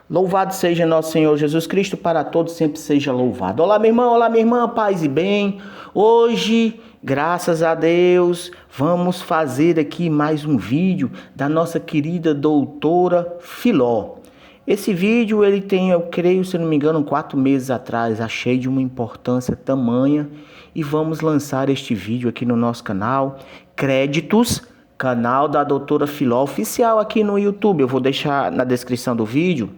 Louvado seja nosso Senhor Jesus Cristo, para todos sempre seja louvado. Olá, meu irmão, olá, minha irmã, paz e bem. Hoje, graças a Deus, vamos fazer aqui mais um vídeo da nossa querida doutora Filó. Esse vídeo, ele tem, eu creio, se não me engano, 4 meses atrás. Achei de uma importância tamanha e vamos lançar este vídeo aqui no nosso canal. Créditos, canal da doutora Filó oficial aqui no YouTube. Eu vou deixar na descrição do vídeo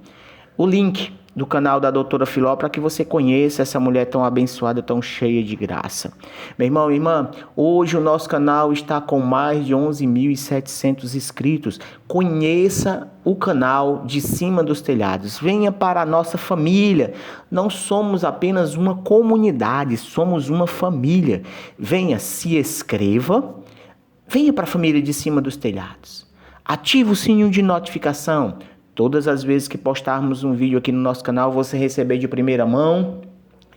o link do canal da doutora Filó para que você conheça essa mulher tão abençoada, tão cheia de graça. Meu irmão, minha irmã, hoje o nosso canal está com mais de 11.700 inscritos. Conheça o canal de Cima dos Telhados. Venha para a nossa família. Não somos apenas uma comunidade, somos uma família. Venha, se inscreva. Venha para a família de Cima dos Telhados. Ative o sininho de notificação. Todas as vezes que postarmos um vídeo aqui no nosso canal, você receber de primeira mão.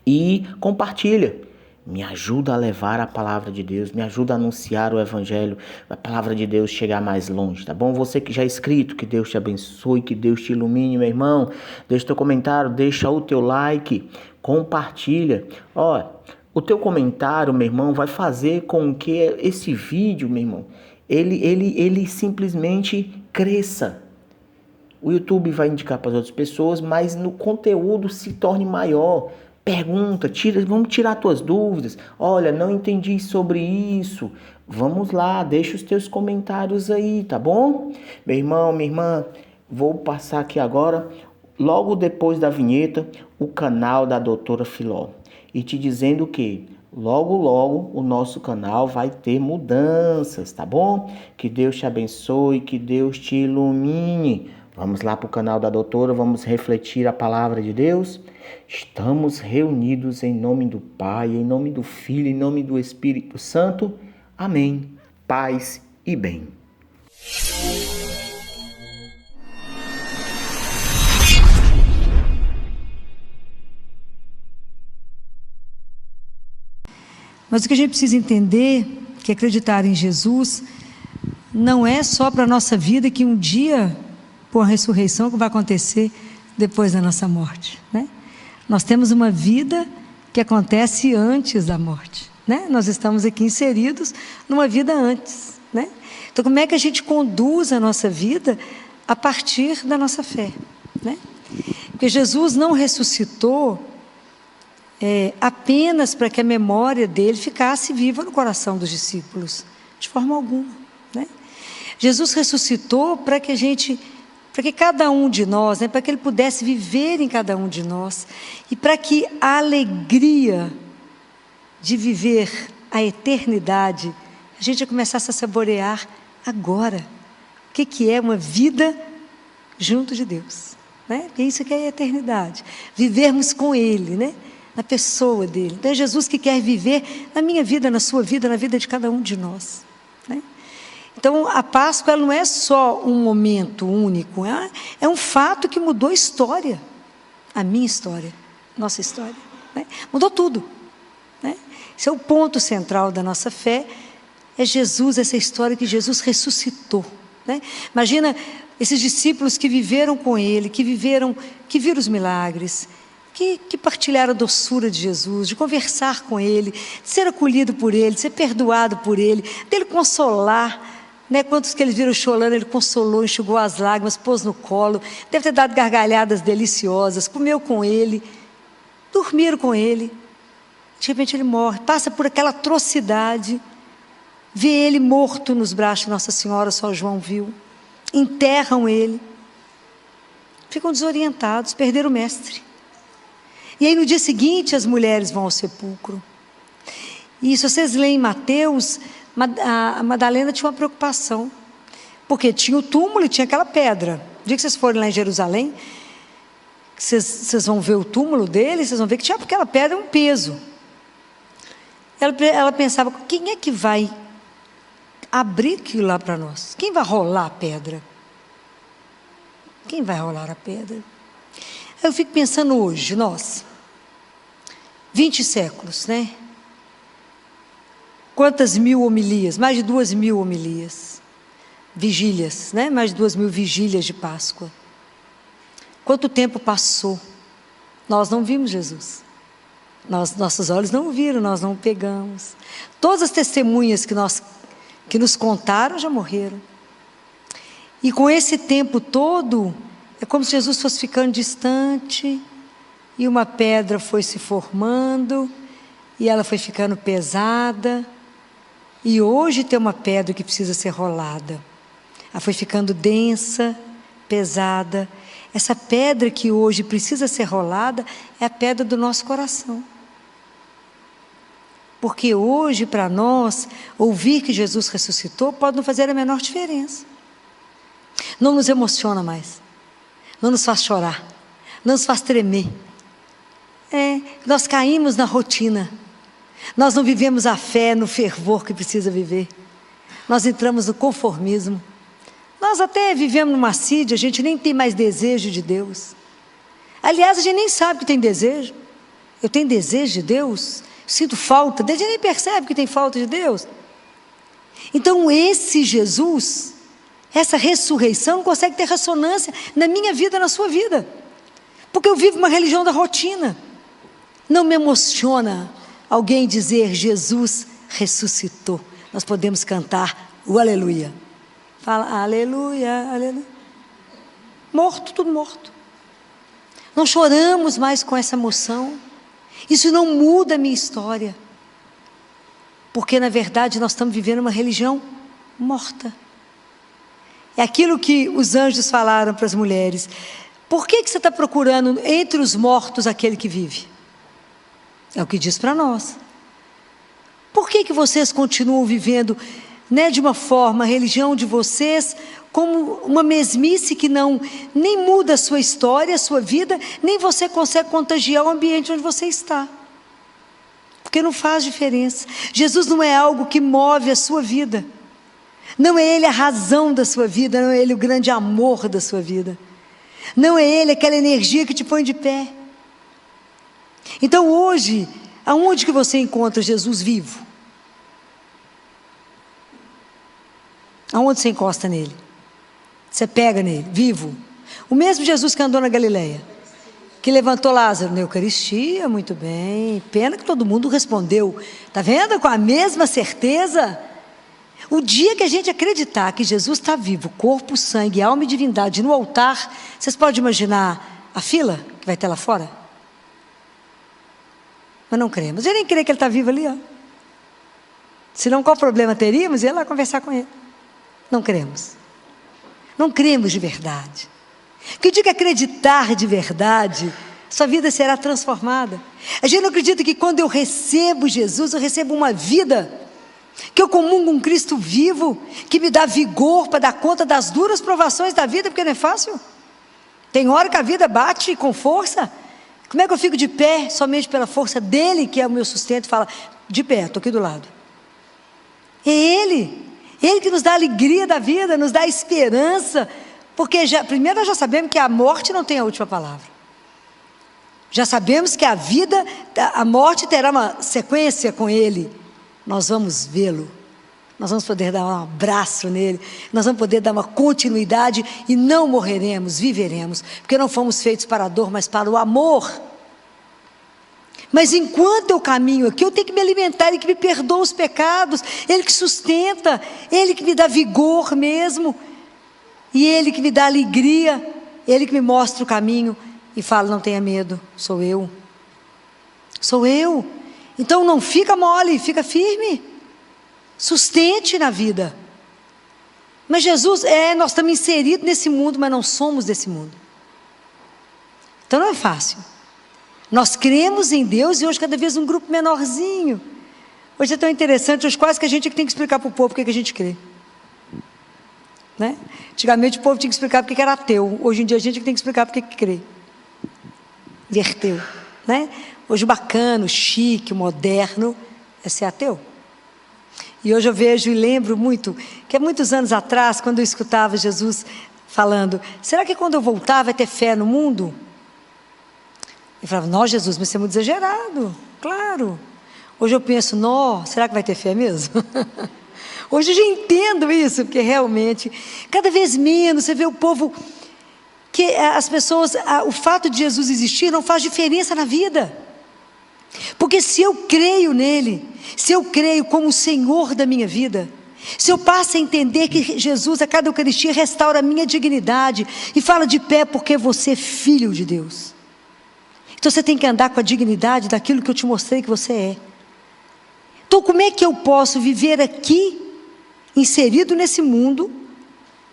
E compartilha. Me ajuda a levar a palavra de Deus. Me ajuda a anunciar o evangelho. A palavra de Deus chegar mais longe, tá bom? Você que já é inscrito, que Deus te abençoe, que Deus te ilumine, meu irmão. Deixa teu comentário, deixa o teu like. Compartilha. Ó, o teu comentário, meu irmão, vai fazer com que esse vídeo, meu irmão, ele simplesmente cresça. O YouTube vai indicar para as outras pessoas, mas no conteúdo se torne maior. Pergunta, vamos tirar tuas dúvidas. Olha, não entendi sobre isso. Vamos lá, deixa os teus comentários aí, tá bom? Meu irmão, minha irmã, vou passar aqui agora, logo depois da vinheta, o canal da doutora Filó. E te dizendo que logo, logo o nosso canal vai ter mudanças, tá bom? Que Deus te abençoe, que Deus te ilumine. Vamos lá para o canal da doutora, vamos refletir a palavra de Deus. Estamos reunidos em nome do Pai, em nome do Filho, em nome do Espírito Santo. Amém. Paz e bem. Mas o que a gente precisa entender, que acreditar em Jesus, não é só para a nossa vida que um dia, por ressurreição, que vai acontecer depois da nossa morte, né? Nós temos uma vida que acontece antes da morte, né? Nós estamos aqui inseridos numa vida antes, né? Então, como é que a gente conduz a nossa vida a partir da nossa fé, né? Porque Jesus não ressuscitou apenas para que a memória dele ficasse viva no coração dos discípulos, de forma alguma, né? Jesus ressuscitou para que cada um de nós, né, para que ele pudesse viver em cada um de nós, e para que a alegria de viver a eternidade, a gente começasse a saborear agora, o que é uma vida junto de Deus, né? Porque isso que é a eternidade, vivermos com Ele, né? Na pessoa dele. Então é Jesus que quer viver na minha vida, na sua vida, na vida de cada um de nós, né? Então a Páscoa, ela não é só um momento único, é um fato que mudou a história, a minha história, nossa história, né? Mudou tudo, né? Esse é o ponto central da nossa fé, é Jesus, essa história que Jesus ressuscitou, né? Imagina esses discípulos que viveram com Ele, que viram os milagres, que partilharam a doçura de Jesus, de conversar com Ele, de ser acolhido por Ele, de ser perdoado por Ele, dele consolar, né? Quantos que eles viram chorando, ele consolou, enxugou as lágrimas, pôs no colo, deve ter dado gargalhadas deliciosas, comeu com ele, dormiram com ele. De repente ele morre, passa por aquela atrocidade, vê ele morto nos braços de Nossa Senhora, só João viu, enterram ele, ficam desorientados, perderam o mestre. E aí no dia seguinte as mulheres vão ao sepulcro. E se vocês leem em Mateus, a Madalena tinha uma preocupação, porque tinha o túmulo e tinha aquela pedra. O dia que vocês forem lá em Jerusalém, vocês vão ver o túmulo dele, vocês vão ver que tinha aquela pedra, um peso. Ela pensava, quem é que vai abrir aquilo lá para nós? Quem vai rolar a pedra? Quem vai rolar a pedra? Eu fico pensando hoje, nós, 20 séculos, né? Quantas mil homilias? Mais de 2.000 homilias. Vigílias, né? Mais de 2.000 vigílias de Páscoa. Quanto tempo passou? Nós não vimos Jesus. Nossos olhos não o viram, nós não o pegamos. Todas as testemunhas que nos contaram já morreram. E com esse tempo todo, é como se Jesus fosse ficando distante, e uma pedra foi se formando, e ela foi ficando pesada, e hoje tem uma pedra que precisa ser rolada. Ela foi ficando densa, pesada. Essa pedra que hoje precisa ser rolada é a pedra do nosso coração. Porque hoje, para nós, ouvir que Jesus ressuscitou pode não fazer a menor diferença. Não nos emociona mais, não nos faz chorar, não nos faz tremer. Nós caímos na rotina, nós não vivemos a fé no fervor que precisa viver, nós entramos no conformismo, nós até vivemos numa assídia, a gente nem tem mais desejo de Deus. Aliás, a gente nem sabe que tem desejo. Eu tenho desejo de Deus? Sinto falta, a gente nem percebe que tem falta de Deus. Então esse Jesus, essa ressurreição consegue ter ressonância na minha vida, na sua vida, porque eu vivo uma religião da rotina. Não me emociona alguém dizer Jesus ressuscitou. Nós podemos cantar o aleluia. Fala aleluia, aleluia. Morto, tudo morto. Não choramos mais com essa emoção. Isso não muda a minha história, porque na verdade nós estamos vivendo uma religião morta. É aquilo que os anjos falaram para as mulheres: por que você está procurando entre os mortos aquele que vive? É o que diz para nós. Por que vocês continuam vivendo, de uma forma, a religião de vocês, como uma mesmice que nem muda a sua história, a sua vida, nem você consegue contagiar o ambiente onde você está. Porque não faz diferença. Jesus não é algo que move a sua vida. Não é Ele a razão da sua vida, não é Ele o grande amor da sua vida. Não é Ele aquela energia que te põe de pé. Então hoje, aonde que você encontra Jesus vivo? Aonde você encosta nele? Você pega nele, vivo. O mesmo Jesus que andou na Galileia, que levantou Lázaro na Eucaristia, muito bem. Pena que todo mundo respondeu. Está vendo? Com a mesma certeza. O dia que a gente acreditar que Jesus está vivo, corpo, sangue, alma e divindade no altar, vocês podem imaginar a fila que vai ter lá fora? Mas não cremos. Eu nem creio que ele está vivo ali, ó. Senão qual problema teríamos? Ir lá conversar com ele. Não cremos. Não cremos de verdade. Porque o dia que acreditar de verdade, sua vida será transformada. A gente não acredita que quando eu recebo Jesus, eu recebo uma vida, que eu comungo um Cristo vivo, que me dá vigor para dar conta das duras provações da vida, porque não é fácil. Tem hora que a vida bate com força. Como é que eu fico de pé? Somente pela força dele, que é o meu sustento. Fala, de pé, estou aqui do lado. É Ele que nos dá a alegria da vida, nos dá a esperança, porque primeiro nós já sabemos que a morte não tem a última palavra. Já sabemos que a morte terá uma sequência com Ele. Nós vamos vê-lo, nós vamos poder dar um abraço nele, nós vamos poder dar uma continuidade e não morreremos, viveremos, porque não fomos feitos para a dor, mas para o amor. Mas enquanto eu caminho aqui, eu tenho que me alimentar, Ele que me perdoa os pecados, Ele que sustenta, Ele que me dá vigor mesmo, e Ele que me dá alegria, Ele que me mostra o caminho e fala, não tenha medo, sou eu. Então não fica mole, fica firme, sustente na vida. Mas Jesus, nós estamos inseridos nesse mundo, mas não somos desse mundo. Então não é fácil. Nós cremos em Deus e hoje cada vez um grupo menorzinho. Hoje é tão interessante, hoje quase que a gente tem que explicar para o povo porque que a gente crê. Né? Antigamente o povo tinha que explicar porque que era ateu, hoje em dia a gente tem que explicar porque que crê. Inverteu. Né? Hoje o bacana, o chique, o moderno é ser ateu. E hoje eu vejo e lembro muito, que há muitos anos atrás, quando eu escutava Jesus falando, será que quando eu voltar vai ter fé no mundo? Eu falava, não Jesus, mas você é muito exagerado, claro. Hoje eu penso, será que vai ter fé mesmo? Hoje eu já entendo isso, porque realmente, cada vez menos, você vê o povo que as pessoas, o fato de Jesus existir não faz diferença na vida. Porque se eu creio nele, se eu creio como o Senhor da minha vida, se eu passo a entender que Jesus, a cada Eucaristia, restaura a minha dignidade e fala de pé porque você é filho de Deus. Então você tem que andar com a dignidade daquilo que eu te mostrei que você é. Então como é que eu posso viver aqui, inserido nesse mundo,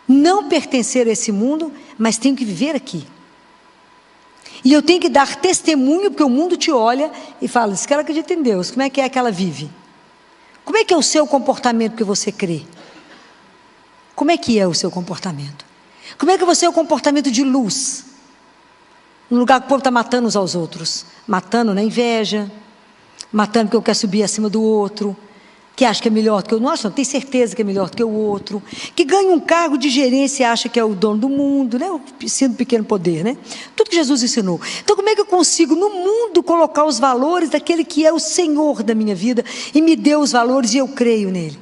não pertencer a esse mundo, mas tenho que viver aqui? E eu tenho que dar testemunho, porque o mundo te olha e fala, se ela acredita em Deus, como é que ela vive? Como é que é o seu comportamento que você crê? Como é que é o seu comportamento? Como é que você é o comportamento de luz? No lugar que o povo está matando uns aos outros. Matando na inveja, matando porque eu quero subir acima do outro, que acha que é melhor do que eu. Nossa, não tem certeza que é melhor do que o outro. Que ganha um cargo de gerência e acha que é o dono do mundo, né? O sendo pequeno poder, né? Tudo que Jesus ensinou. Então como é que eu consigo no mundo colocar os valores daquele que é o Senhor da minha vida e me deu os valores e eu creio nele?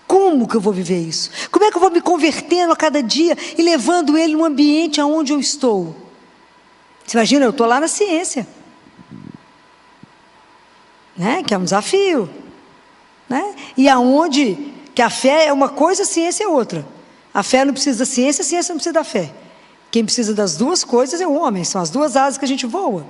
Como que eu vou viver isso? Como é que eu vou me convertendo a cada dia e levando ele no ambiente aonde eu estou? Você imagina, eu estou lá na ciência, né? Que é um desafio, né? E aonde que a fé é uma coisa, a ciência é outra. A fé não precisa da ciência, a ciência não precisa da fé. Quem precisa das duas coisas é o homem, são as duas asas que a gente voa.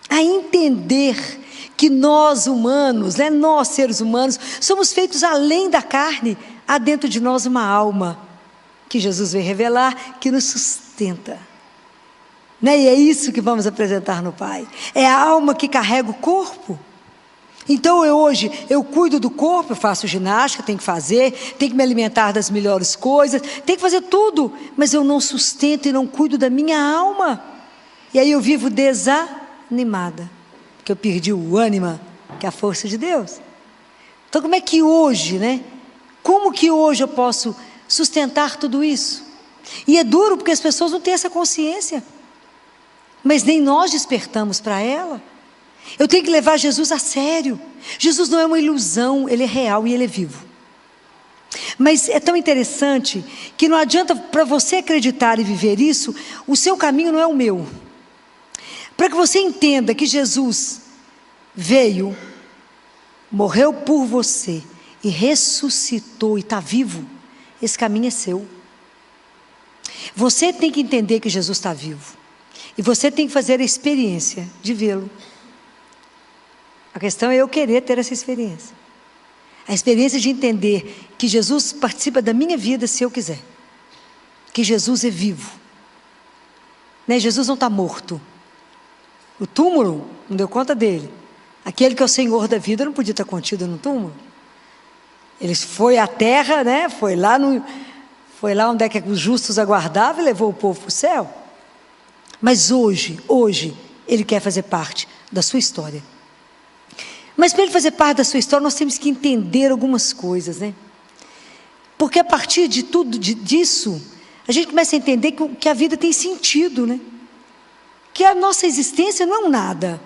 A entender que nós humanos, né, nós seres humanos, somos feitos além da carne, há dentro de nós uma alma, que Jesus veio revelar, que nos sustenta. Né? E é isso que vamos apresentar no Pai. É a alma que carrega o corpo. Então hoje eu cuido do corpo, eu faço ginástica, tenho que fazer, tenho que me alimentar das melhores coisas, tenho que fazer tudo, mas eu não sustento e não cuido da minha alma. E aí eu vivo desanimada, porque eu perdi o ânima, que é a força de Deus. Então como é que hoje, né? Como que hoje eu posso sustentar tudo isso? E é duro porque as pessoas não têm essa consciência, mas nem nós despertamos para ela. Eu tenho que levar Jesus a sério. Jesus não é uma ilusão, ele é real e ele é vivo. Mas é tão interessante que não adianta para você acreditar e viver isso, o seu caminho não é o meu. Para que você entenda que Jesus veio, morreu por você e ressuscitou e está vivo, esse caminho é seu. Você tem que entender que Jesus está vivo. E você tem que fazer a experiência de vê-lo. A questão é eu querer ter essa experiência. A experiência de entender que Jesus participa da minha vida se eu quiser. Que Jesus é vivo. Né? Jesus não está morto. O túmulo não deu conta dele. Aquele que é o Senhor da vida não podia estar contido no túmulo. Ele foi à terra, né? Foi lá onde é que os justos aguardavam e levou o povo para o céu. Mas hoje, ele quer fazer parte da sua história. Mas para ele fazer parte da sua história, nós temos que entender algumas coisas, né? Porque a partir de tudo disso, a gente começa a entender que a vida tem sentido, né? Que a nossa existência não é um nada,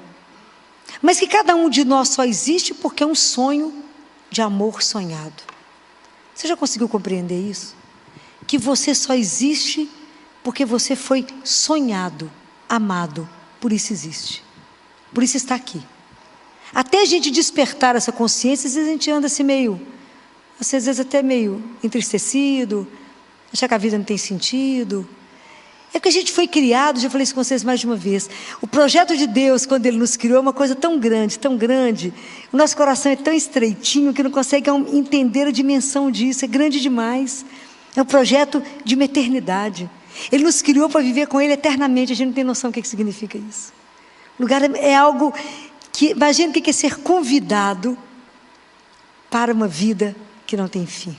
mas que cada um de nós só existe porque é um sonho de amor sonhado. Você já conseguiu compreender isso? Que você só existe porque você foi sonhado, amado, por isso existe. Por isso está aqui. Até a gente despertar essa consciência, às vezes a gente anda assim meio, às vezes até meio entristecido, achar que a vida não tem sentido. É que a gente foi criado, já falei isso com vocês mais de uma vez, o projeto de Deus, quando Ele nos criou, é uma coisa tão grande, o nosso coração é tão estreitinho que não consegue entender a dimensão disso, é grande demais. É um projeto de uma eternidade. Ele nos criou para viver com Ele eternamente, a gente não tem noção do que significa isso. O lugar é algo que, imagina o que é ser convidado para uma vida que não tem fim.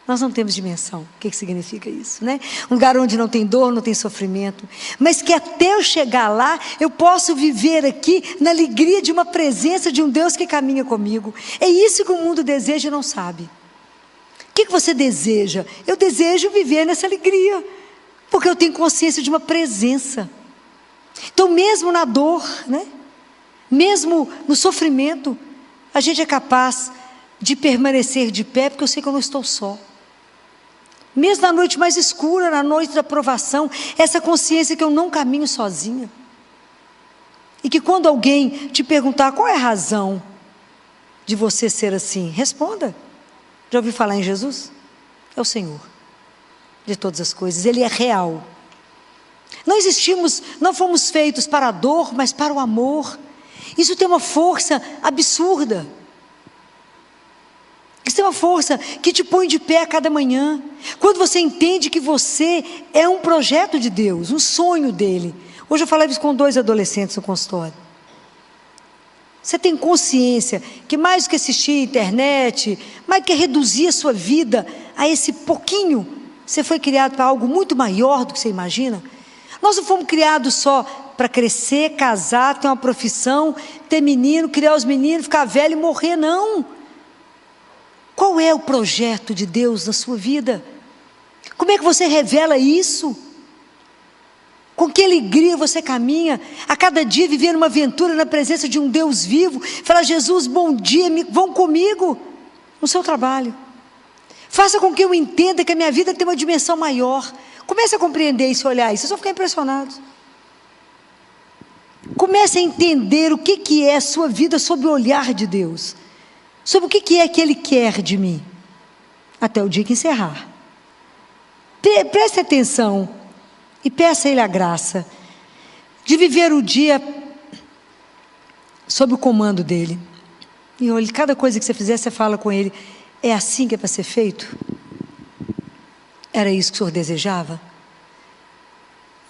Nós não temos dimensão o que significa isso, né? Um lugar onde não tem dor, não tem sofrimento, mas que até eu chegar lá, eu posso viver aqui na alegria de uma presença de um Deus que caminha comigo. É isso que o mundo deseja e não sabe. O que você deseja? Eu desejo viver nessa alegria, porque eu tenho consciência de uma presença. Então mesmo na dor, né? Mesmo no sofrimento, a gente é capaz de permanecer de pé, porque eu sei que eu não estou só. mesmo na noite mais escura, na noite da provação, essa consciência que eu não caminho sozinha. E que quando alguém te perguntar qual é a razão de você ser assim, responda: já ouviu falar em Jesus? É o Senhor de todas as coisas, Ele é real. Não fomos feitos para a dor, mas para o amor. Isso tem uma força absurda. Isso tem uma força que te põe de pé a cada manhã. Quando você entende que você é um projeto de Deus, um sonho dEle. Hoje eu falei isso com 2 adolescentes no consultório. Você tem consciência que mais do que assistir a internet, mais do que reduzir a sua vida a esse pouquinho, você foi criado para algo muito maior do que você imagina? Nós não fomos criados só para crescer, casar, ter uma profissão, ter menino, criar os meninos, ficar velho e morrer, não. Qual é o projeto de Deus na sua vida? Como é que você revela isso? Com que alegria você caminha, a cada dia vivendo uma aventura na presença de um Deus vivo, fala: Jesus, bom dia, vão comigo no seu trabalho. Faça com que eu entenda que a minha vida tem uma dimensão maior. Comece a compreender isso, olhar isso, vocês vão ficar impressionados. Comece a entender o que é a sua vida sob o olhar de Deus, sobre o que é que Ele quer de mim, até o dia que encerrar. Preste atenção e peça a Ele a graça de viver o dia sob o comando dEle. E olhe, cada coisa que você fizer, você fala com Ele: é assim que é para ser feito? Era isso que o Senhor desejava?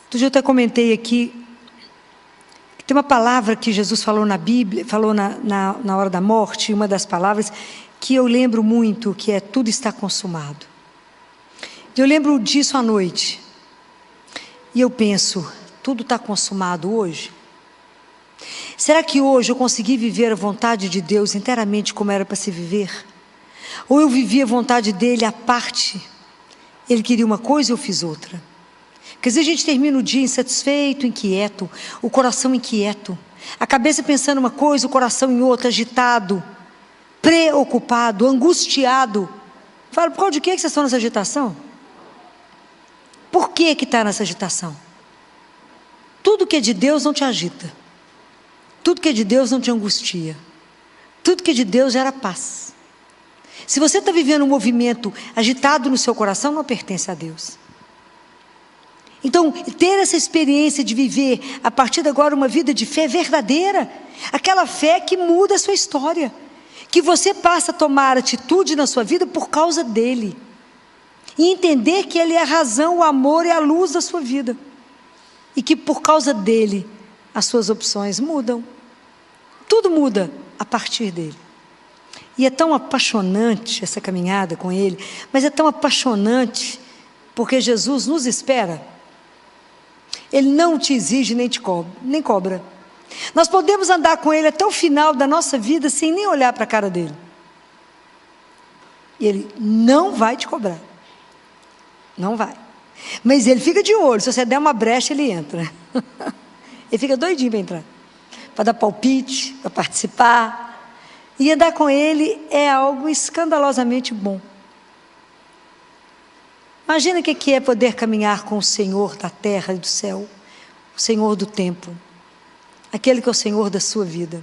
Outro dia eu até comentei aqui que tem uma palavra que Jesus falou na Bíblia, falou na hora da morte, uma das palavras que eu lembro muito, que é: tudo está consumado. Eu lembro disso à noite. E eu penso: tudo está consumado hoje? Será que hoje eu consegui viver a vontade de Deus inteiramente como era para se viver? Ou eu vivi a vontade dEle à parte? Ele queria uma coisa e eu fiz outra. Porque às vezes a gente termina o dia insatisfeito, inquieto, o coração inquieto, a cabeça pensando uma coisa, o coração em outra, agitado, preocupado, angustiado. Fala: por causa de que vocês estão nessa agitação? Por que está nessa agitação? Tudo que é de Deus não te agita. Tudo que é de Deus não te angustia. Tudo que é de Deus gera paz. Se você está vivendo um movimento agitado no seu coração, não pertence a Deus. Então, ter essa experiência de viver, a partir de agora, uma vida de fé verdadeira, aquela fé que muda a sua história, que você passa a tomar atitude na sua vida por causa dEle, e entender que Ele é a razão, o amor e a luz da sua vida, e que por causa dEle, as suas opções mudam, tudo muda a partir dEle. E é tão apaixonante essa caminhada com Ele, mas é tão apaixonante, porque Jesus nos espera. Ele não te exige nem cobra. Nós podemos andar com Ele até o final da nossa vida sem nem olhar para a cara dEle. E Ele não vai te cobrar. Não vai. Mas Ele fica de olho, se você der uma brecha, Ele entra. Ele fica doidinho para entrar, para dar palpite, para participar. E andar com Ele é algo escandalosamente bom. Imagina o que é poder caminhar com o Senhor da terra e do céu, o Senhor do tempo, aquele que é o Senhor da sua vida.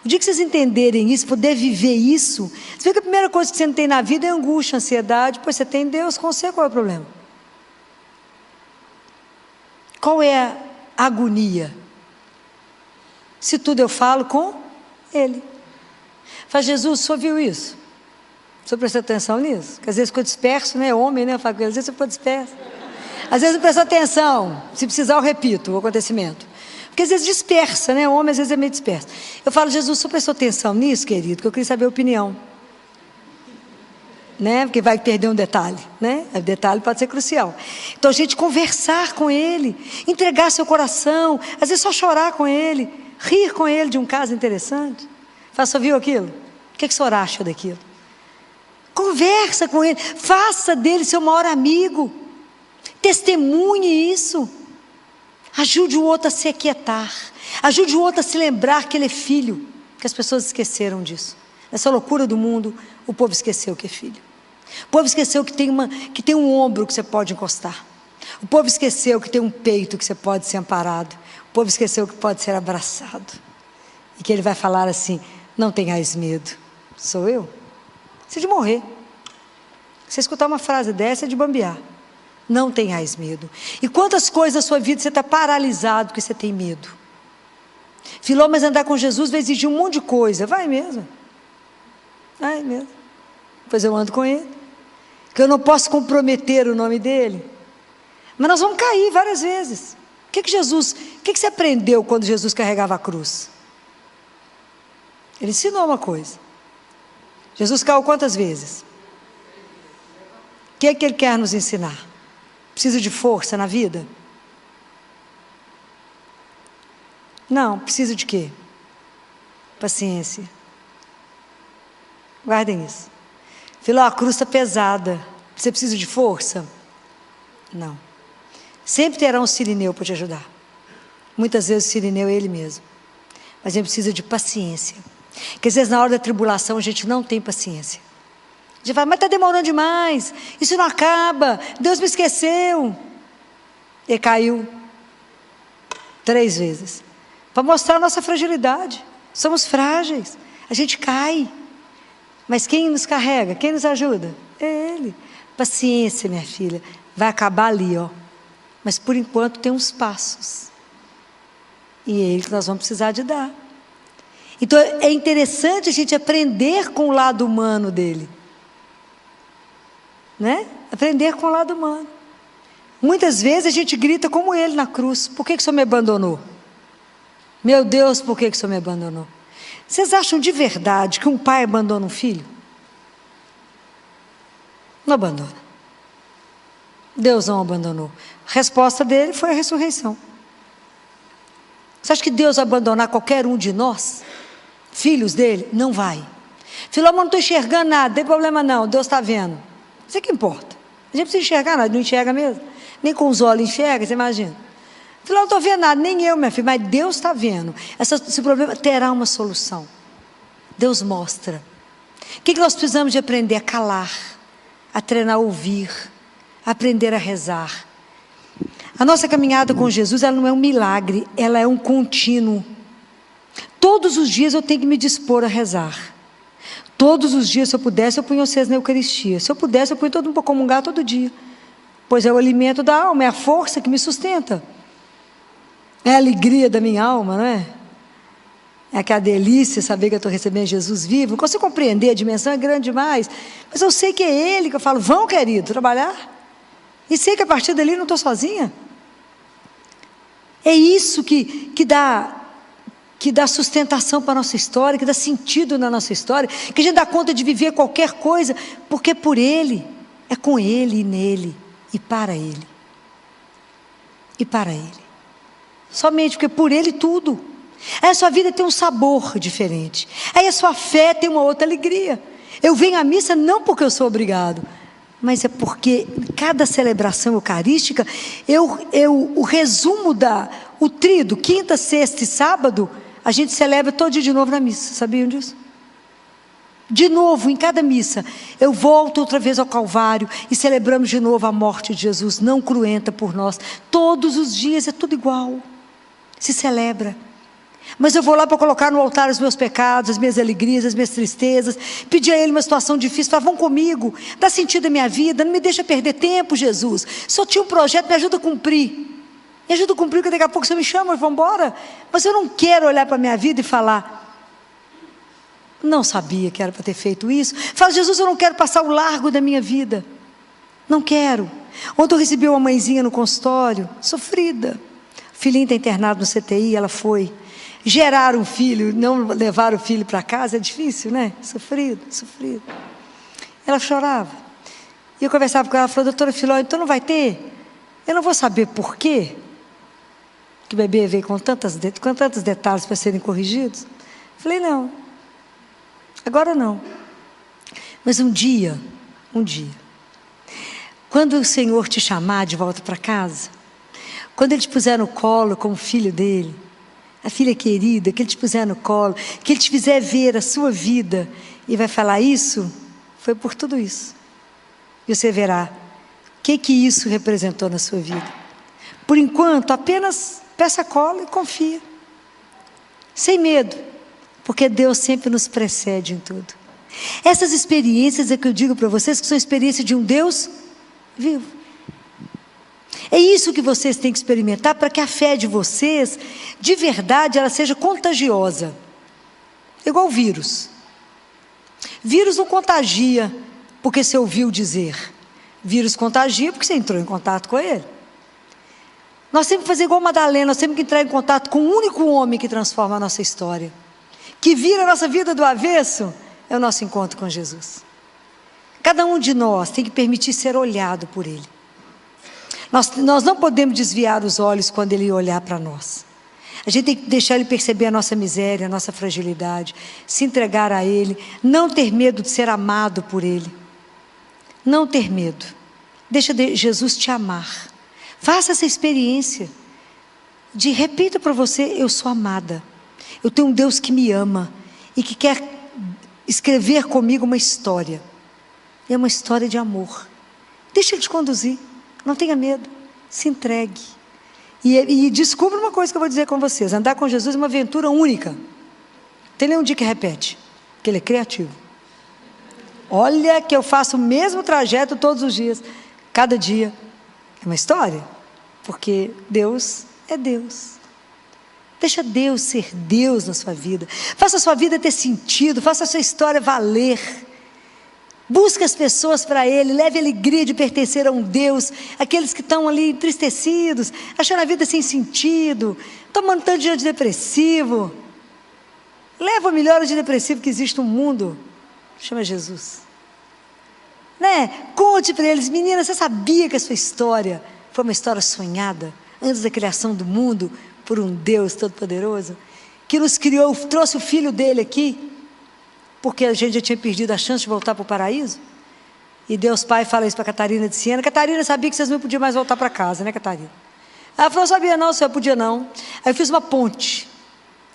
O dia que vocês entenderem isso, poder viver isso, você vê que a primeira coisa que você não tem na vida é angústia, ansiedade, pois você tem Deus com você, qual é o problema? Qual é a agonia? Se tudo eu falo com Ele. Fala: Jesus, o senhor viu isso? O senhor prestou atenção nisso? Porque às vezes ficou disperso, né? Homem, né? Eu falo: às vezes você ficou disperso. Às vezes não prestou atenção. Se precisar, eu repito o acontecimento. Porque às vezes dispersa, né? Homem às vezes é meio disperso. Eu falo: Jesus, o senhor prestou atenção nisso, querido? Que eu queria saber a opinião. Né? Porque vai perder um detalhe, né? O detalhe pode ser crucial. Então a gente conversar com Ele, entregar seu coração, às vezes só chorar com Ele, rir com Ele de um caso interessante. Fala: só viu aquilo? O que o senhor acha daquilo? Conversa com Ele, faça dele seu maior amigo, testemunhe isso, ajude o outro a se aquietar, ajude o outro a se lembrar que ele é filho, que as pessoas esqueceram disso. Nessa loucura do mundo, o povo esqueceu que é filho. O povo esqueceu que tem um ombro que você pode encostar. O povo esqueceu que tem um peito que você pode ser amparado. O povo esqueceu que pode ser abraçado. E que ele vai falar assim: não tenhais medo, sou eu. Você é de morrer. Você escutar uma frase dessa é de bambear. Não tenhais medo. E quantas coisas na sua vida você está paralisado porque você tem medo? Filó, mas andar com Jesus vai exigir um monte de coisa. Vai mesmo. Vai mesmo. Pois eu ando com ele. Que eu não posso comprometer o nome dele. Mas nós vamos cair várias vezes. O que você aprendeu quando Jesus carregava a cruz? Ele ensinou uma coisa. Jesus caiu quantas vezes? O que é que ele quer nos ensinar? Precisa de força na vida? Não, precisa de quê? Paciência. Guardem isso. Filó, a cruz está pesada. Você precisa de força? Não. Sempre terá um sirineu para te ajudar. Muitas vezes o sirineu é ele mesmo. Mas a gente precisa de paciência. Porque às vezes na hora da tribulação a gente não tem paciência. A gente fala, mas está demorando demais. Isso não acaba. Deus me esqueceu. E caiu 3 vezes. Para mostrar a nossa fragilidade. Somos frágeis. A gente cai. Mas quem nos carrega? Quem nos ajuda? É Ele. Paciência, minha filha. Vai acabar ali, ó. Mas por enquanto tem uns passos. E é Ele que nós vamos precisar de dar. Então é interessante a gente aprender com o lado humano dele. Né? Aprender com o lado humano. Muitas vezes a gente grita como ele na cruz: por que o Senhor me abandonou? Meu Deus, por que o Senhor me abandonou? Vocês acham de verdade que um pai abandona um filho? Não abandona. Deus não abandonou. A resposta dele foi a ressurreição. Você acha que Deus vai abandonar qualquer um de nós? Filhos dele? Não vai. Filó, mas não estou enxergando nada, não tem problema não, Deus está vendo. Isso é que importa. A gente precisa enxergar nada, não enxerga mesmo. Nem com os olhos enxerga, você imagina. Filó, não estou vendo nada, nem eu, minha filha, mas Deus está vendo. Esse problema terá uma solução. Deus mostra. O que nós precisamos de aprender? A calar, a treinar a ouvir, a aprender a rezar. A nossa caminhada com Jesus, ela não é um milagre, ela é um contínuo. Todos os dias eu tenho que me dispor a rezar. Todos os dias, se eu pudesse, eu punho vocês na Eucaristia. Se eu pudesse, eu punho todo mundo para comungar todo dia. Pois é o alimento da alma, é a força que me sustenta. É a alegria da minha alma, não é? É que a delícia saber que eu estou recebendo Jesus vivo. Não consigo compreender, a dimensão é grande demais. Mas eu sei que é Ele que eu falo: vão, querido, trabalhar. E sei que a partir dali eu não estou sozinha. É isso que dá sustentação para a nossa história, que dá sentido na nossa história, que a gente dá conta de viver qualquer coisa, porque é por Ele, é com Ele e nele, e para Ele. E para Ele. Somente porque por Ele tudo. Aí a sua vida tem um sabor diferente. Aí a sua fé tem uma outra alegria. Eu venho à missa não porque eu sou obrigado, mas é porque cada celebração eucarística, o resumo o tríduo, quinta, sexta e sábado, a gente celebra todo dia de novo na missa, sabiam disso? De novo, em cada missa, eu volto outra vez ao Calvário e celebramos de novo a morte de Jesus, não cruenta por nós. Todos os dias é tudo igual, se celebra. Mas eu vou lá para colocar no altar os meus pecados, as minhas alegrias, as minhas tristezas, pedir a Ele uma situação difícil, falar: vão comigo, dá sentido à minha vida, não me deixa perder tempo, Jesus. Se eu tinha um projeto, me ajuda a cumprir. Me ajuda a cumprir, porque daqui a pouco você me chama e vamos embora. Mas eu não quero olhar para a minha vida e falar: não sabia que era para ter feito isso. Fala: Jesus, eu não quero passar o largo da minha vida. Não quero. Ontem eu recebi uma mãezinha no consultório, sofrida. O filhinho está internado no CTI, ela foi. Gerar um filho, não levar o filho para casa é difícil, né? Sofrido. Ela chorava. E eu conversava com ela, ela falou: doutora Filó, então não vai ter? Eu não vou saber por quê que o bebê veio com tantos detalhes para serem corrigidos. Falei: não, agora não. Mas um dia, quando o Senhor te chamar de volta para casa, quando Ele te puser no colo como filho dEle, a filha querida, que Ele te puser no colo, que Ele te fizer ver a sua vida e vai falar: isso foi por tudo isso. E você verá o que isso representou na sua vida. Por enquanto, apenas peça cola e confia. Sem medo, porque Deus sempre nos precede em tudo. Essas experiências é que eu digo para vocês que são experiências de um Deus vivo. É isso que vocês têm que experimentar para que a fé de vocês, de verdade, ela seja contagiosa. Igual vírus. Vírus não contagia porque você ouviu dizer. Vírus contagia porque você entrou em contato com ele. Nós temos que fazer igual Madalena, nós temos que entrar em contato com o único homem que transforma a nossa história. Que vira a nossa vida do avesso, é o nosso encontro com Jesus. Cada um de nós tem que permitir ser olhado por Ele. Nós não podemos desviar os olhos quando Ele olhar para nós. A gente tem que deixar Ele perceber a nossa miséria, a nossa fragilidade, se entregar a Ele, não ter medo de ser amado por Ele. Não ter medo. Deixa Jesus te amar. Faça essa experiência. Repita para você, eu sou amada. Eu tenho um Deus que me ama e que quer escrever comigo uma história. É uma história de amor. Deixa Ele te conduzir. Não tenha medo. Se entregue. E descubra uma coisa que eu vou dizer com vocês. Andar com Jesus é uma aventura única. Tem nenhum dia que repete. Porque Ele é criativo. Olha que eu faço o mesmo trajeto todos os dias. Cada dia é uma história. Porque Deus é Deus. Deixa Deus ser Deus na sua vida. Faça a sua vida ter sentido. Faça a sua história valer. Busque as pessoas para Ele. Leve a alegria de pertencer a um Deus. Aqueles que estão ali entristecidos, achando a vida sem sentido, tomando tanto de antidepressivo. Leva o melhor antidepressivo que existe no mundo. Chama Jesus. Conte para eles, menina, você sabia que a sua história foi uma história sonhada, antes da criação do mundo, por um Deus Todo-Poderoso, que nos criou, trouxe o Filho dele aqui, porque a gente já tinha perdido a chance de voltar para o paraíso? E Deus Pai fala isso para Catarina de Siena. Catarina, sabia que vocês não podiam mais voltar para casa, né, Catarina? Ela falou, sabia não, senhor, podia não. Aí eu fiz uma ponte,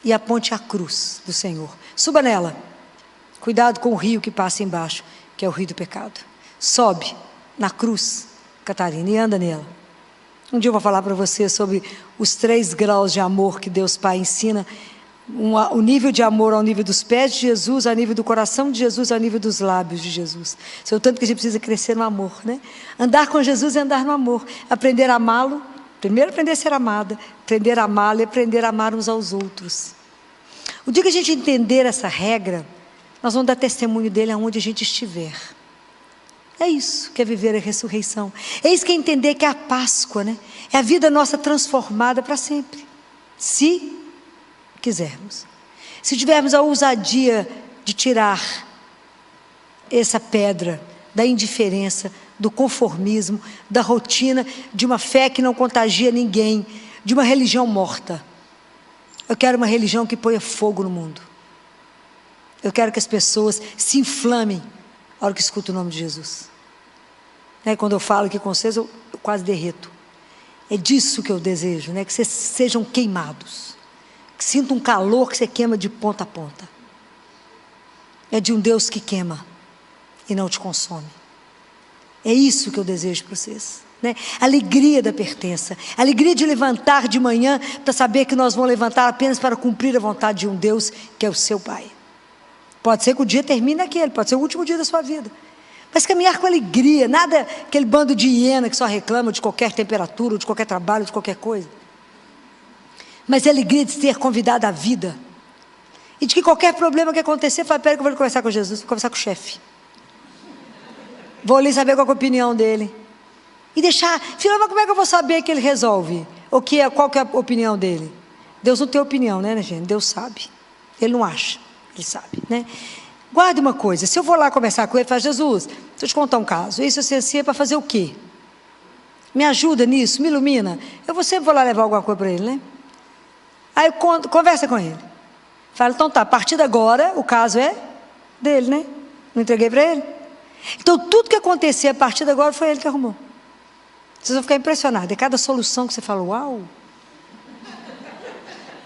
e a ponte é a cruz do Senhor. Suba nela. Cuidado com o rio que passa embaixo, que é o rio do pecado. Sobe na cruz, Catarina, e anda nela. Um dia eu vou falar para você sobre os 3 graus de amor que Deus Pai ensina. O nível de amor ao nível dos pés de Jesus, ao nível do coração de Jesus, ao nível dos lábios de Jesus. Isso é o tanto que a gente precisa crescer no amor, né? Andar com Jesus é andar no amor. Aprender a amá-lo. Primeiro aprender a ser amada. Aprender a amá-lo e aprender a amar uns aos outros. O dia que a gente entender essa regra, nós vamos dar testemunho dele aonde a gente estiver. É isso que é viver a ressurreição. É isso que é entender que é a Páscoa, né? É a vida nossa transformada para sempre. Se quisermos. Se tivermos a ousadia de tirar essa pedra da indiferença, do conformismo, da rotina, de uma fé que não contagia ninguém, de uma religião morta. Eu quero uma religião que ponha fogo no mundo. Eu quero que as pessoas se inflamem a hora que escutam o nome de Jesus. Quando eu falo aqui com vocês, eu quase derreto. É disso que eu desejo, que vocês sejam queimados. Que sintam um calor que você queima de ponta a ponta. É de um Deus que queima e não te consome. É isso que eu desejo para vocês. Alegria da pertença. Alegria de levantar de manhã para saber que nós vamos levantar apenas para cumprir a vontade de um Deus que é o seu Pai. Pode ser que o dia termine naquele, pode ser o último dia da sua vida. Mas caminhar com alegria, nada aquele bando de hiena que só reclama de qualquer temperatura, de qualquer trabalho, de qualquer coisa. Mas é a alegria de ser convidado à vida. E de que qualquer problema que acontecer, fala, pera que eu vou conversar com Jesus, vou conversar com o chefe. Vou ali saber qual é a opinião dele. E deixar, filho, mas como é que eu vou saber que ele resolve? Qual que é a opinião dele? Deus não tem opinião, né, gente? Deus sabe. Ele não acha, ele sabe, né? Guarde uma coisa, se eu vou lá conversar com ele, fala, Jesus, deixa eu te contar um caso. Isso assim é para fazer o quê? Me ajuda nisso, me ilumina. Eu sempre vou lá levar alguma coisa para ele, né? Aí conversa com ele. Fala, então tá, a partir de agora, o caso é dele, né? Não entreguei para ele? Então, tudo que acontecer a partir de agora foi ele que arrumou. Vocês vão ficar impressionados. É cada solução que você fala, uau!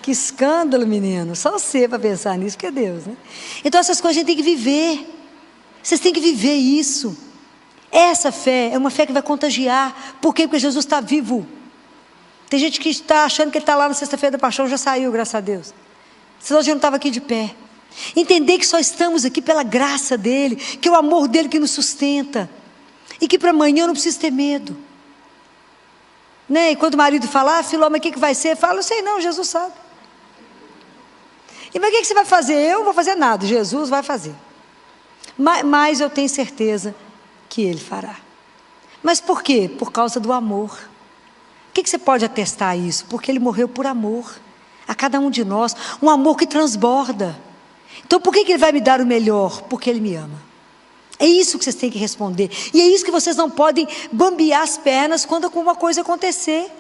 Que escândalo, menino. Só você para pensar nisso, que é Deus, né? Então, essas coisas a gente tem que viver. Vocês têm que viver isso. Essa fé é uma fé que vai contagiar. Por quê? Porque Jesus está vivo. Tem gente que está achando que ele está lá na sexta-feira da paixão, já saiu, graças a Deus. Senão a gente não estava aqui de pé. Entender que só estamos aqui pela graça dele, que é o amor dele que nos sustenta, e que para amanhã eu não preciso ter medo, né? E quando o marido fala, Filó, mas o que vai ser? Fala, eu sei não, Jesus sabe. E mas o que você vai fazer? Eu não vou fazer nada, Jesus vai fazer. Mas eu tenho certeza que ele fará. Mas por quê? Por causa do amor. O que você pode atestar isso? Porque ele morreu por amor a cada um de nós, um amor que transborda. Então por que ele vai me dar o melhor? Porque ele me ama. É isso que vocês têm que responder. E é isso que vocês não podem bambear as pernas quando alguma coisa acontecer.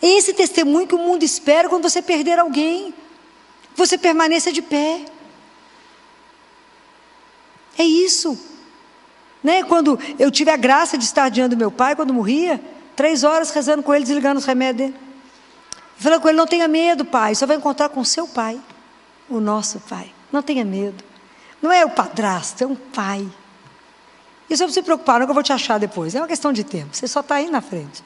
É esse testemunho que o mundo espera quando você perder alguém. Você permaneça de pé. É isso, né? Quando eu tive a graça de estar diante do meu pai, quando morria, 3 horas rezando com ele, desligando os remédios dele, falando com ele, não tenha medo, pai, só vai encontrar com seu pai, o nosso pai, não tenha medo, não é o padrasto, é um pai. Isso não precisa se preocupar, não, que eu vou te achar depois, é uma questão de tempo, você só está aí na frente.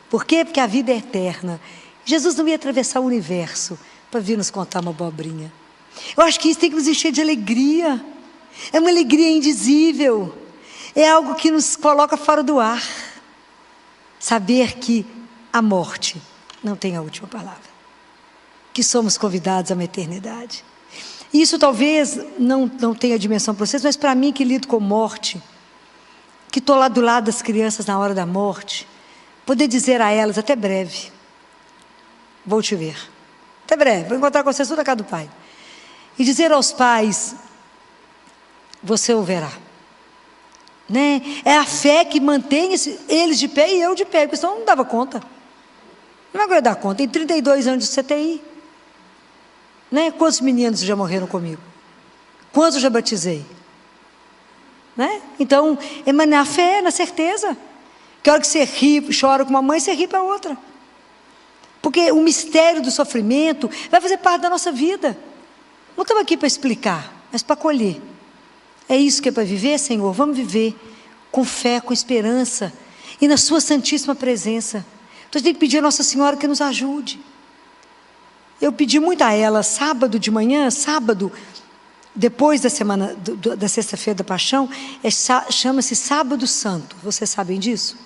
Por quê? Porque a vida é eterna. Jesus não ia atravessar o universo para vir nos contar uma abobrinha. Eu acho que isso tem que nos encher de alegria. É uma alegria indizível. É algo que nos coloca fora do ar. Saber que a morte não tem a última palavra. Que somos convidados a uma eternidade. Isso talvez não tenha dimensão para vocês, mas para mim que lido com morte, que estou lá do lado das crianças na hora da morte, poder dizer a elas, até breve, vou te ver. Até breve, vou encontrar com vocês tudo a casa do pai. E dizer aos pais, você o verá, né? É a fé que mantém eles de pé e eu de pé, porque senão não dava conta. Não vai dar conta. Tem 32 anos de CTI, né? Quantos meninos já morreram comigo? Quantos eu já batizei? Né? Então, é na fé, na certeza. Que a hora que você ri, chora com uma mãe, você ri para outra. Porque o mistério do sofrimento vai fazer parte da nossa vida. Não estamos aqui para explicar, mas para acolher. É isso que é para viver, Senhor? Vamos viver com fé, com esperança e na sua santíssima presença. Então a gente tem que pedir a Nossa Senhora que nos ajude. Eu pedi muito a ela, sábado de manhã, sábado, depois da semana, da sexta-feira da paixão, chama-se Sábado Santo, vocês sabem disso?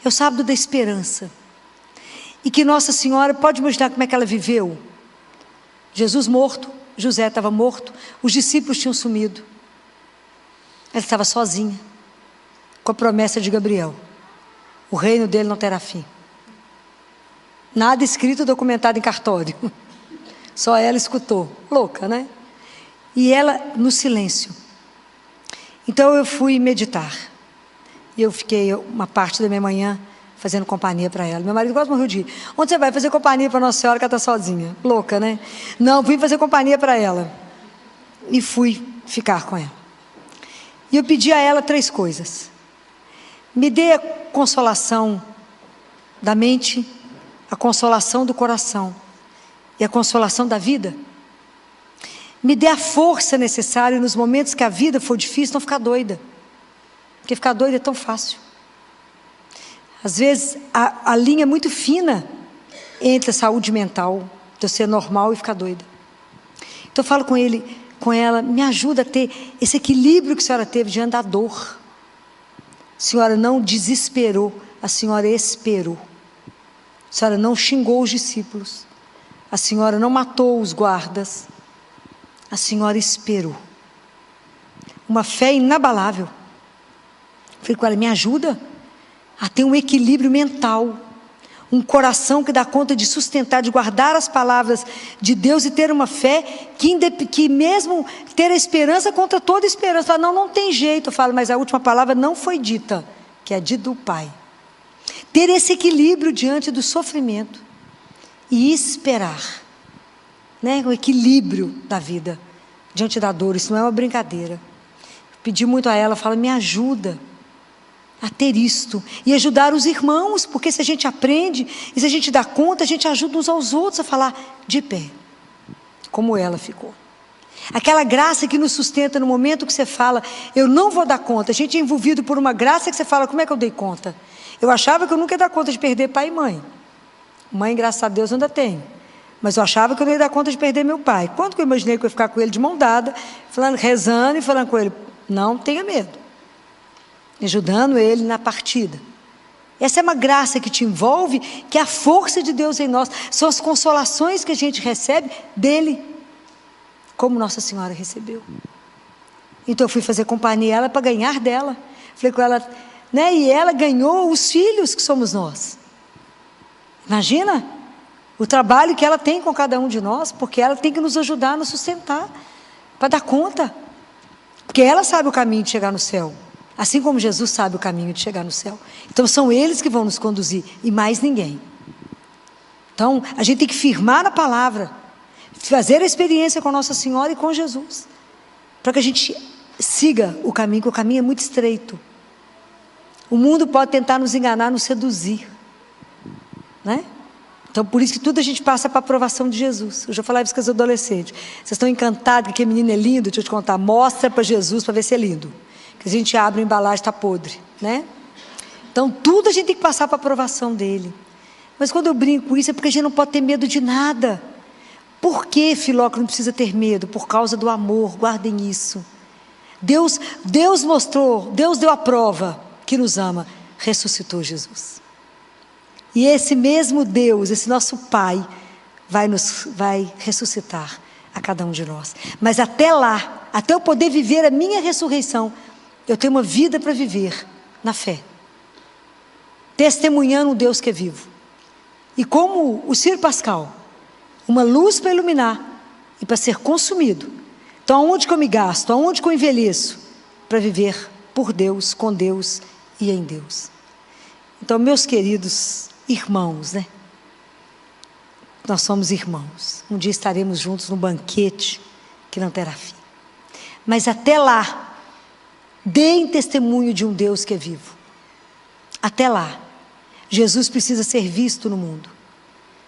É o sábado da esperança. E que Nossa Senhora, pode imaginar como é que ela viveu? Jesus morto, José estava morto, os discípulos tinham sumido. Ela estava sozinha, com a promessa de Gabriel. O reino dele não terá fim. Nada escrito, documentado em cartório. Só ela escutou. Louca, né? E ela no silêncio. Então eu fui meditar. E eu fiquei uma parte da minha manhã fazendo companhia para ela. Meu marido quase morreu de ir. Onde você vai fazer companhia para Nossa Senhora que ela está sozinha? Louca, né? Não, fui fazer companhia para ela. E fui ficar com ela. E eu pedi a ela 3 coisas. Me dê a consolação da mente, a consolação do coração e a consolação da vida. Me dê a força necessária nos momentos que a vida for difícil, não ficar doida. Porque ficar doida é tão fácil. Às vezes a linha é muito fina entre a saúde mental, de eu ser normal e ficar doida. Então eu falo com ela, me ajuda a ter esse equilíbrio que a senhora teve diante da dor. A senhora não desesperou, a senhora esperou. A senhora não xingou os discípulos. A senhora não matou os guardas. A senhora esperou. Uma fé inabalável. Falei com ela, me ajuda a ter um equilíbrio mental. Um coração que dá conta de sustentar, de guardar as palavras de Deus e ter uma fé que mesmo ter a esperança contra toda esperança. Fala, não tem jeito. Eu falo, mas a última palavra não foi dita, que é dita do Pai. Ter esse equilíbrio diante do sofrimento e esperar, né? O equilíbrio da vida diante da dor. Isso não é uma brincadeira. Pedi muito a ela, fala, me ajuda a ter isto, e ajudar os irmãos, porque se a gente aprende, e se a gente dá conta, a gente ajuda uns aos outros a falar de pé, como ela ficou. Aquela graça que nos sustenta no momento que você fala, eu não vou dar conta. A gente é envolvido por uma graça que você fala, como é que eu dei conta? Eu achava que eu nunca ia dar conta de perder pai e mãe. Mãe, graças a Deus, ainda tenho. Mas eu achava que eu não ia dar conta de perder meu pai. Quando que eu imaginei que eu ia ficar com ele de mão dada, falando, rezando e falando com ele, não tenha medo. Ajudando ele na partida. Essa é uma graça que te envolve, que é a força de Deus em nós. São as consolações que a gente recebe dele, como Nossa Senhora recebeu. Então eu fui fazer companhia a ela para ganhar dela. Falei com ela, né? E ela ganhou os filhos que somos nós. Imagina o trabalho que ela tem com cada um de nós, porque ela tem que nos ajudar a nos sustentar, para dar conta. Porque ela sabe o caminho de chegar no céu. Assim como Jesus sabe o caminho de chegar no céu. Então são eles que vão nos conduzir, e mais ninguém. Então a gente tem que firmar na palavra, fazer a experiência com Nossa Senhora e com Jesus, para que a gente siga o caminho, que o caminho é muito estreito. O mundo pode tentar nos enganar, nos seduzir, né? Então por isso que tudo a gente passa para a aprovação de Jesus. Eu já falava isso com os adolescentes. Vocês estão encantados que aquele menino é lindo? Deixa eu te contar, mostra para Jesus para ver se é lindo. Que a gente abre a embalagem, está podre, né? Então tudo a gente tem que passar para a aprovação dele. Mas quando eu brinco com isso é porque a gente não pode ter medo de nada. Por que, Filócrates, não precisa ter medo? Por causa do amor, guardem isso. Deus mostrou, Deus deu a prova que nos ama, ressuscitou Jesus. E esse mesmo Deus, esse nosso Pai, vai ressuscitar a cada um de nós. Mas até lá, até eu poder viver a minha ressurreição, eu tenho uma vida para viver na fé, testemunhando um Deus que é vivo. E como o Ciro Pascal, uma luz para iluminar e para ser consumido. Então aonde que eu me gasto, aonde que eu envelheço? Para viver por Deus, com Deus e em Deus. Então, meus queridos irmãos, né? Nós somos irmãos. Um dia estaremos juntos num banquete que não terá fim. Mas até lá, deem testemunho de um Deus que é vivo. Até lá, Jesus precisa ser visto no mundo.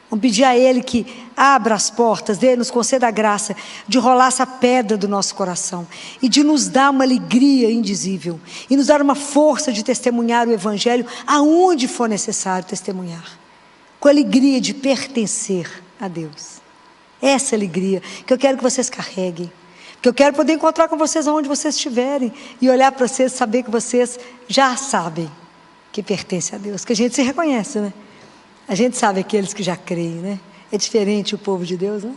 Vamos pedir a Ele que abra as portas dele, nos conceda a graça de rolar essa pedra do nosso coração e de nos dar uma alegria indizível e nos dar uma força de testemunhar o Evangelho aonde for necessário testemunhar, com a alegria de pertencer a Deus. Essa alegria que eu quero que vocês carreguem, que eu quero poder encontrar com vocês aonde vocês estiverem e olhar para vocês e saber que vocês já sabem que pertence a Deus, que a gente se reconhece, né? A gente sabe aqueles que já creem, né? É diferente o povo de Deus, né?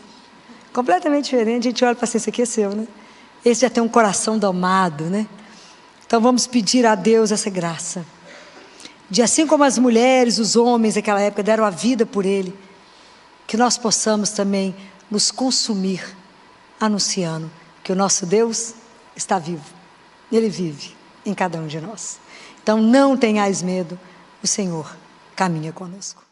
Completamente diferente. A gente olha para esse aqui é seu, né? Esse já tem um coração domado, né? Então vamos pedir a Deus essa graça. De assim como as mulheres, os homens daquela época deram a vida por Ele, que nós possamos também nos consumir anunciando que o nosso Deus está vivo. Ele vive em cada um de nós. Então não tenhais medo, o Senhor caminha conosco.